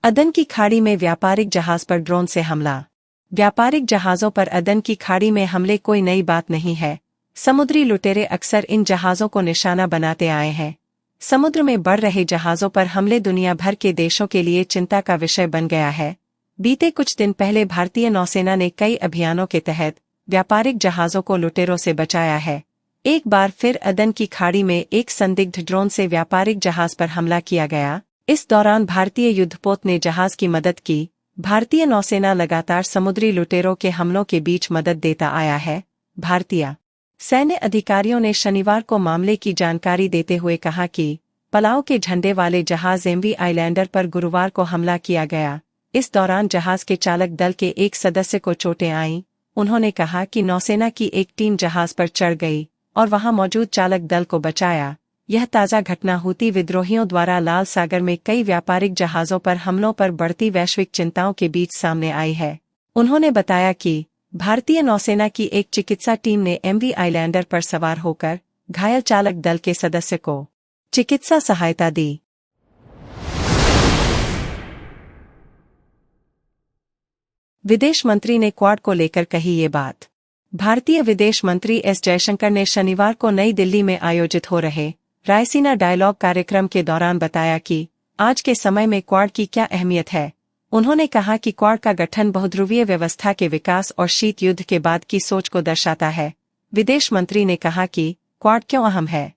अदन की खाड़ी में व्यापारिक जहाज पर ड्रोन से हमला। व्यापारिक जहाजों पर अदन की खाड़ी में हमले कोई नई बात नहीं है। समुद्री लुटेरे अक्सर इन जहाजों को निशाना बनाते आए हैं। समुद्र में बढ़ रहे जहाजों पर हमले दुनिया भर के देशों के लिए चिंता का विषय बन गया है। बीते कुछ दिन पहले भारतीय नौसेना ने कई अभियानों के तहत व्यापारिक जहाजों को लुटेरों से बचाया है। एक बार फिर अदन की खाड़ी में एक संदिग्ध ड्रोन से व्यापारिक जहाज पर हमला किया गया। इस दौरान भारतीय युद्धपोत ने जहाज की मदद की। भारतीय नौसेना लगातार समुद्री लुटेरों के हमलों के बीच मदद देता आया है। भारतीय सैन्य अधिकारियों ने शनिवार को मामले की जानकारी देते हुए कहा कि पलाव के झंडे वाले जहाज एमवी आइलैंडर पर गुरुवार को हमला किया गया। इस दौरान जहाज के चालक दल के एक सदस्य को चोटें आईं। उन्होंने कहा कि नौसेना की एक टीम जहाज पर चढ़ गई और वहां मौजूद चालक दल को बचाया। यह ताज़ा घटना हूती विद्रोहियों द्वारा लाल सागर में कई व्यापारिक जहाजों पर हमलों पर बढ़ती वैश्विक चिंताओं के बीच सामने आई है। उन्होंने बताया कि भारतीय नौसेना की एक चिकित्सा टीम ने एमवी आइलैंडर पर सवार होकर घायल चालक दल के सदस्य को चिकित्सा सहायता दी। विदेश मंत्री ने क्वाड को लेकर कही ये बात। भारतीय विदेश मंत्री एस जयशंकर ने शनिवार को नई दिल्ली में आयोजित हो रहे रायसीना डायलॉग कार्यक्रम के दौरान बताया कि आज के समय में क्वाड की क्या अहमियत है। उन्होंने कहा कि क्वाड का गठन बहुध्रुवीय व्यवस्था के विकास और शीत युद्ध के बाद की सोच को दर्शाता है। विदेश मंत्री ने कहा कि क्वाड क्यों अहम है।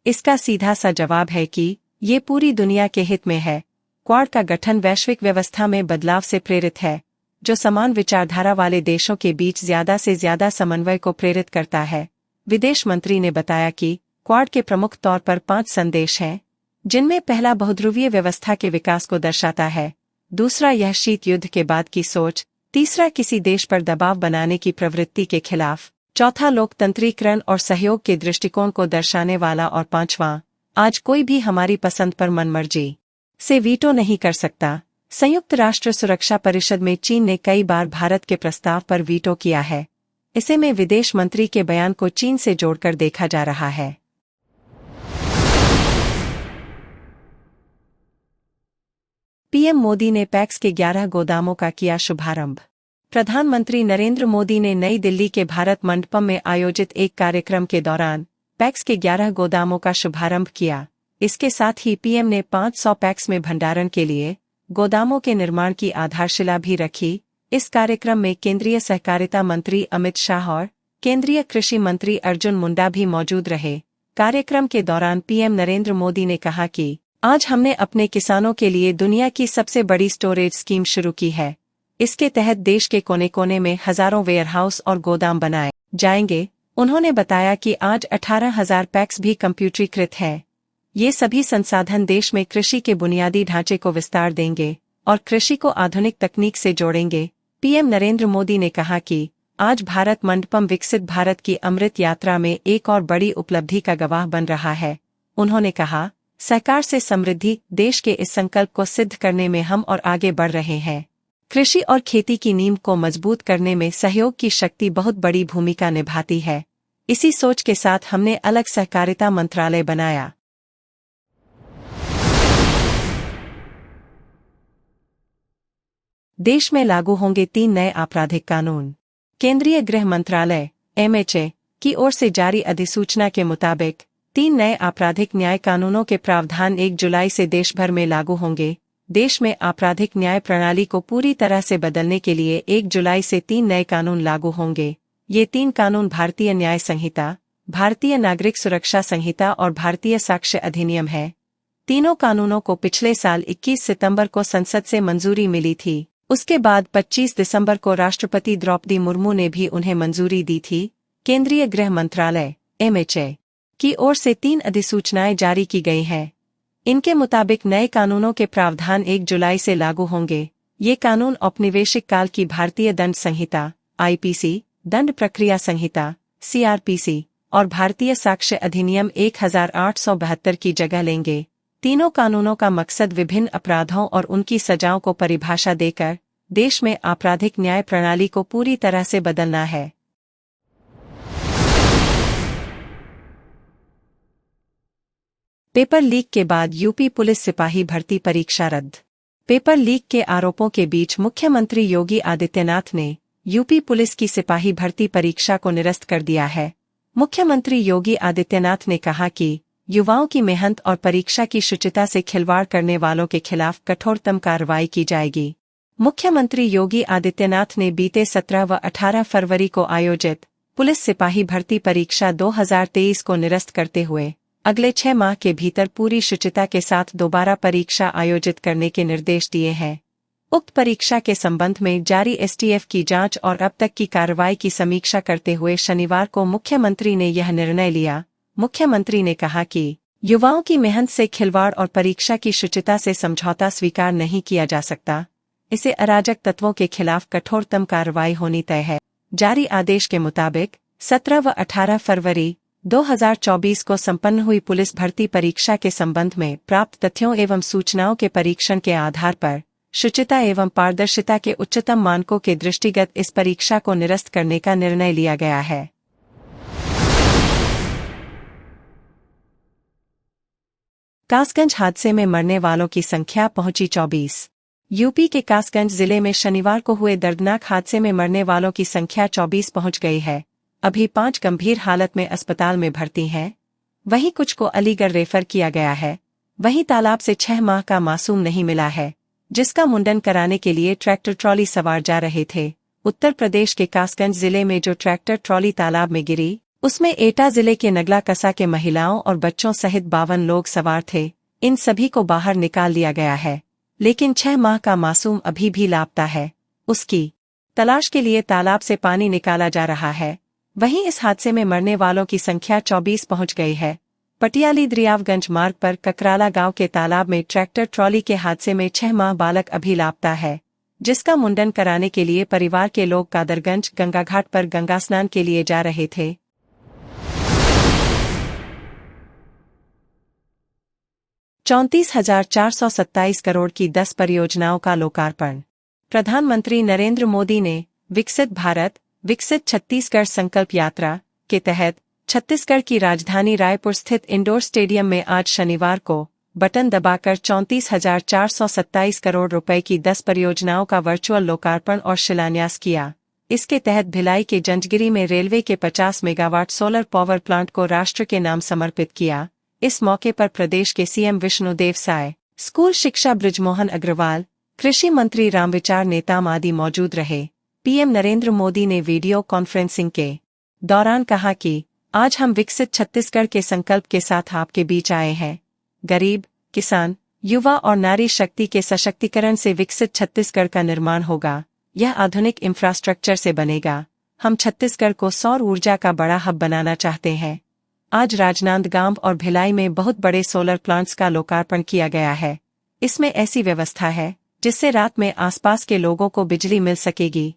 इसका सीधा सा जवाब है कि ये पूरी दुनिया के हित में है। क्वाड का गठन वैश्विक व्यवस्था में बदलाव से प्रेरित है, जो समान विचारधारा वाले देशों के बीच ज्यादा से ज्यादा समन्वय को प्रेरित करता है। विदेश मंत्री ने बताया कि क्वाड के प्रमुख तौर पर 5 संदेश हैं, जिनमें पहला बहुध्रुवीय व्यवस्था के विकास को दर्शाता है, दूसरा यह शीत युद्ध के बाद की सोच, तीसरा किसी देश पर दबाव बनाने की प्रवृत्ति के खिलाफ, चौथा लोकतंत्रीकरण और सहयोग के दृष्टिकोण को दर्शाने वाला और पांचवां आज कोई भी हमारी पसंद पर मनमर्जी से वीटो नहीं कर सकता। संयुक्त राष्ट्र सुरक्षा परिषद में चीन ने कई बार भारत के प्रस्ताव पर वीटो किया है। इसे में विदेश मंत्री के बयान को चीन से जोड़कर देखा जा रहा है। पीएम मोदी ने पैक्स के 11 गोदामों का किया शुभारंभ। प्रधानमंत्री नरेंद्र मोदी ने नई दिल्ली के भारत मंडपम में आयोजित एक कार्यक्रम के दौरान पैक्स के 11 गोदामों का शुभारंभ किया। इसके साथ ही पीएम ने 500 पैक्स में भंडारण के लिए गोदामों के निर्माण की आधारशिला भी रखी। इस कार्यक्रम में केंद्रीय सहकारिता मंत्री अमित शाह और केंद्रीय कृषि मंत्री अर्जुन मुंडा भी मौजूद रहे। कार्यक्रम के दौरान पीएम नरेंद्र मोदी ने कहा कि आज हमने अपने किसानों के लिए दुनिया की सबसे बड़ी स्टोरेज स्कीम शुरू की है। इसके तहत देश के कोने कोने में हजारों वेयरहाउस और गोदाम बनाए जाएंगे। उन्होंने बताया कि आज 18,000 पैक्स भी कंप्यूटरीकृत हैं। ये सभी संसाधन देश में कृषि के बुनियादी ढांचे को विस्तार देंगे और कृषि को आधुनिक तकनीक से जोड़ेंगे। पीएम नरेंद्र मोदी ने कहा कि आज भारत मंडपम विकसित भारत की अमृत यात्रा में एक और बड़ी उपलब्धि का गवाह बन रहा है। उन्होंने कहा, सहकार से समृद्धि देश के इस संकल्प को सिद्ध करने में हम और आगे बढ़ रहे हैं। कृषि और खेती की नींव को मजबूत करने में सहयोग की शक्ति बहुत बड़ी भूमिका निभाती है। इसी सोच के साथ हमने अलग सहकारिता मंत्रालय बनाया। देश में लागू होंगे 3 नए आपराधिक कानून। केंद्रीय गृह मंत्रालय (एमएचए) की ओर से जारी अधिसूचना के मुताबिक 3 नए आपराधिक न्याय कानूनों के प्रावधान 1 जुलाई से देश भर में लागू होंगे। देश में आपराधिक न्याय प्रणाली को पूरी तरह से बदलने के लिए 1 जुलाई से 3 नए कानून लागू होंगे। ये 3 कानून भारतीय न्याय संहिता, भारतीय नागरिक सुरक्षा संहिता और भारतीय साक्ष्य अधिनियम है। तीनों कानूनों को पिछले साल 21 सितंबर को संसद से मंजूरी मिली थी। उसके बाद 25 दिसंबर को राष्ट्रपति द्रौपदी मुर्मू ने भी उन्हें मंजूरी दी थी। केंद्रीय गृह मंत्रालय (एमएचए) की ओर से 3 अधिसूचनाएं जारी की गई हैं। इनके मुताबिक नए कानूनों के प्रावधान 1 जुलाई से लागू होंगे। ये कानून औपनिवेशिक काल की भारतीय दंड संहिता (आईपीसी), दंड प्रक्रिया संहिता (सीआरपीसी) और भारतीय साक्ष्य अधिनियम 1872 की जगह लेंगे। तीनों कानूनों का मकसद विभिन्न अपराधों और उनकी सजाओं को परिभाषा देकर देश में आपराधिक न्याय प्रणाली को पूरी तरह से बदलना है। पेपर लीक के बाद यूपी पुलिस सिपाही भर्ती परीक्षा रद्द। पेपर लीक के आरोपों के बीच मुख्यमंत्री योगी आदित्यनाथ ने यूपी पुलिस की सिपाही भर्ती परीक्षा को निरस्त कर दिया है। मुख्यमंत्री योगी आदित्यनाथ ने कहा कि युवाओं की मेहनत और परीक्षा की शुचिता से खिलवाड़ करने वालों के खिलाफ कठोरतम कार्रवाई की जाएगी। मुख्यमंत्री योगी आदित्यनाथ ने बीते 17 व 18 फरवरी को आयोजित पुलिस सिपाही भर्ती परीक्षा 2023 को निरस्त करते हुए अगले 6 माह के भीतर पूरी शुचिता के साथ दोबारा परीक्षा आयोजित करने के निर्देश दिए हैं। उक्त परीक्षा के संबंध में जारी एसटीएफ की जांच और अब तक की कार्रवाई की समीक्षा करते हुए शनिवार को मुख्यमंत्री ने यह निर्णय लिया। मुख्यमंत्री ने कहा कि युवाओं की मेहनत से खिलवाड़ और परीक्षा की शुचिता से समझौता स्वीकार नहीं किया जा सकता। इसे अराजक तत्वों के खिलाफ कठोरतम कार्रवाई होनी तय है। जारी आदेश के मुताबिक 17 व 18 फरवरी 2024 को संपन्न हुई पुलिस भर्ती परीक्षा के संबंध में प्राप्त तथ्यों एवं सूचनाओं के परीक्षण के आधार पर शुचिता एवं पारदर्शिता के उच्चतम मानकों के दृष्टिगत इस परीक्षा को निरस्त करने का निर्णय लिया गया है। कासगंज हादसे में मरने वालों की संख्या पहुंची 24। यूपी के कासगंज जिले में शनिवार को हुए दर्दनाक हादसे में मरने वालों की संख्या 24 पहुंच गई है। अभी 5 गंभीर हालत में अस्पताल में भर्ती हैं। वहीं कुछ को अलीगढ़ रेफर किया गया है। वहीं तालाब से 6 माह का मासूम नहीं मिला है, जिसका मुंडन कराने के लिए ट्रैक्टर ट्रॉली सवार जा रहे थे। उत्तर प्रदेश के कासगंज जिले में जो ट्रैक्टर ट्रॉली तालाब में गिरी, उसमें एटा जिले के नगला कसा के महिलाओं और बच्चों सहित 52 लोग सवार थे। इन सभी को बाहर निकाल लिया गया है, लेकिन 6 माह का मासूम अभी भी लापता है। उसकी तलाश के लिए तालाब से पानी निकाला जा रहा है। वहीं इस हादसे में मरने वालों की संख्या 24 पहुंच गई है। पटियाली दरियावगंज मार्ग पर ककराला गांव के तालाब में ट्रैक्टर ट्रॉली के हादसे में 6 माह बालक अभी लापता है, जिसका मुंडन कराने के लिए परिवार के लोग कादरगंज गंगा घाट पर गंगा स्नान के लिए जा रहे थे। ₹34,427 करोड़ की 10 परियोजनाओं का लोकार्पण। प्रधानमंत्री नरेंद्र मोदी ने विकसित भारत विकसित छत्तीसगढ़ संकल्प यात्रा के तहत छत्तीसगढ़ की राजधानी रायपुर स्थित इंडोर स्टेडियम में आज शनिवार को बटन दबाकर 34,427 करोड़ रुपए की 10 परियोजनाओं का वर्चुअल लोकार्पण और शिलान्यास किया। इसके तहत भिलाई के जंजगिरी में रेलवे के 50 मेगावाट सोलर पावर प्लांट को राष्ट्र के नाम समर्पित किया। इस मौके पर प्रदेश के सीएम विष्णुदेव साय, स्कूल शिक्षा बृजमोहन अग्रवाल, कृषि मंत्री रामविचार नेताम आदि मौजूद रहे। पीएम नरेंद्र मोदी ने वीडियो कॉन्फ्रेंसिंग के दौरान कहा कि आज हम विकसित छत्तीसगढ़ के संकल्प के साथ आपके बीच आए हैं। गरीब, किसान, युवा और नारी शक्ति के सशक्तिकरण से विकसित छत्तीसगढ़ का निर्माण होगा। यह आधुनिक इंफ्रास्ट्रक्चर से बनेगा। हम छत्तीसगढ़ को सौर ऊर्जा का बड़ा हब बनाना चाहते हैं। आज राजनांदगांव और भिलाई में बहुत बड़े सोलर प्लांट्स का लोकार्पण किया गया है। इसमें ऐसी व्यवस्था है जिससे रात में आसपास के लोगों को बिजली मिल सकेगी।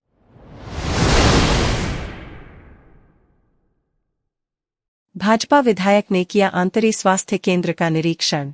भाजपा विधायक ने किया आंतरी स्वास्थ्य केंद्र का निरीक्षण।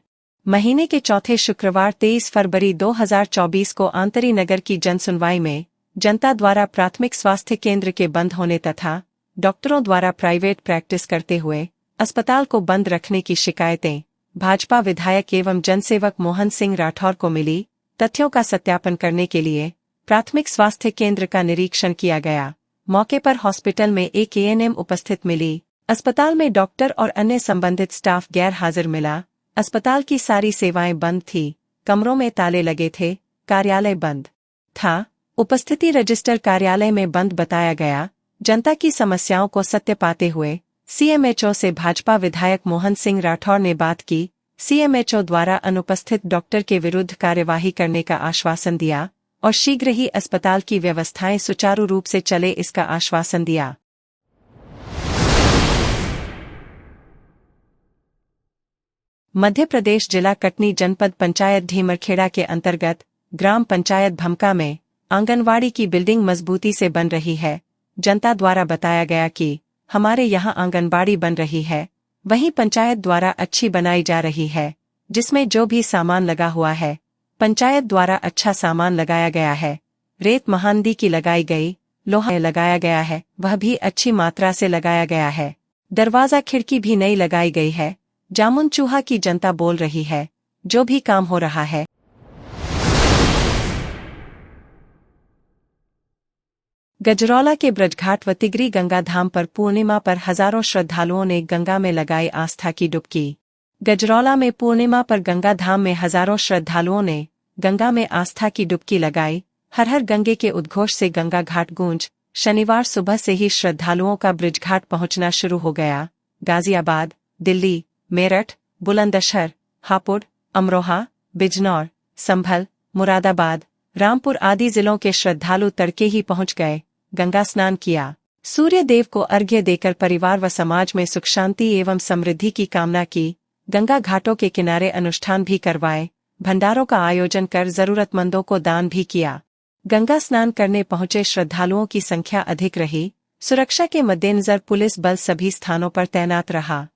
महीने के चौथे शुक्रवार 23 फरवरी 2024 को आंतरी नगर की जनसुनवाई में जनता द्वारा प्राथमिक स्वास्थ्य केंद्र के बंद होने तथा डॉक्टरों द्वारा प्राइवेट प्रैक्टिस करते हुए अस्पताल को बंद रखने की शिकायतें भाजपा विधायक एवं जनसेवक मोहन सिंह राठौर को मिली। तथ्यों का सत्यापन करने के लिए प्राथमिक स्वास्थ्य केंद्र का निरीक्षण किया गया। मौके पर हॉस्पिटल में एक एएनएम उपस्थित मिली। अस्पताल में डॉक्टर और अन्य संबंधित स्टाफ गैर हाजिर मिला। अस्पताल की सारी सेवाएं बंद थी। कमरों में ताले लगे थे। कार्यालय बंद था। उपस्थिति रजिस्टर कार्यालय में बंद बताया गया। जनता की समस्याओं को सत्य पाते हुए सीएमएचओ से भाजपा विधायक मोहन सिंह राठौर ने बात की। सीएमएचओ द्वारा अनुपस्थित डॉक्टर के विरुद्ध कार्यवाही करने का आश्वासन दिया और शीघ्र ही अस्पताल की व्यवस्थाएं सुचारू रूप से चले इसका आश्वासन दिया। मध्य प्रदेश जिला कटनी जनपद पंचायत ढीमरखेड़ा के अंतर्गत ग्राम पंचायत भमका में आंगनवाड़ी की बिल्डिंग मजबूती से बन रही है। जनता द्वारा बताया गया कि हमारे यहाँ आंगनबाड़ी बन रही है, वहीं पंचायत द्वारा अच्छी बनाई जा रही है, जिसमें जो भी सामान लगा हुआ है पंचायत द्वारा अच्छा सामान लगाया गया है। रेत महानदी की लगाई गई, लोहा लगाया गया है, वह भी अच्छी मात्रा से लगाया गया है। दरवाजा खिड़की भी नई लगाई गई है। जामुन चूहा की जनता बोल रही है। जो भी काम हो रहा है गजरौला के ब्रजघाट व तिगरी गंगा धाम पर पूर्णिमा पर हजारों श्रद्धालुओं ने गंगा में लगाई आस्था की डुबकी। गजरौला में पूर्णिमा पर गंगा धाम में हजारों श्रद्धालुओं ने गंगा में आस्था की डुबकी लगाई। हर हर गंगे के उद्घोष से गंगा घाट गूंज। शनिवार सुबह से ही श्रद्धालुओं का ब्रजघाट पहुंचना शुरू हो गया। गाजियाबाद, दिल्ली, मेरठ, बुलंदशहर, हापुड़, अमरोहा, बिजनौर, संभल, मुरादाबाद, रामपुर आदि जिलों के श्रद्धालु तड़के ही पहुंच गए, गंगा स्नान किया, सूर्य देव को अर्घ्य देकर परिवार व समाज में सुख शांति एवं समृद्धि की कामना की। गंगा घाटों के किनारे अनुष्ठान भी करवाए, भंडारों का आयोजन कर जरूरतमंदों को दान भी किया। गंगा स्नान करने पहुंचे श्रद्धालुओं की संख्या अधिक रही। सुरक्षा के मद्देनजर पुलिस बल सभी स्थानों पर तैनात रहा।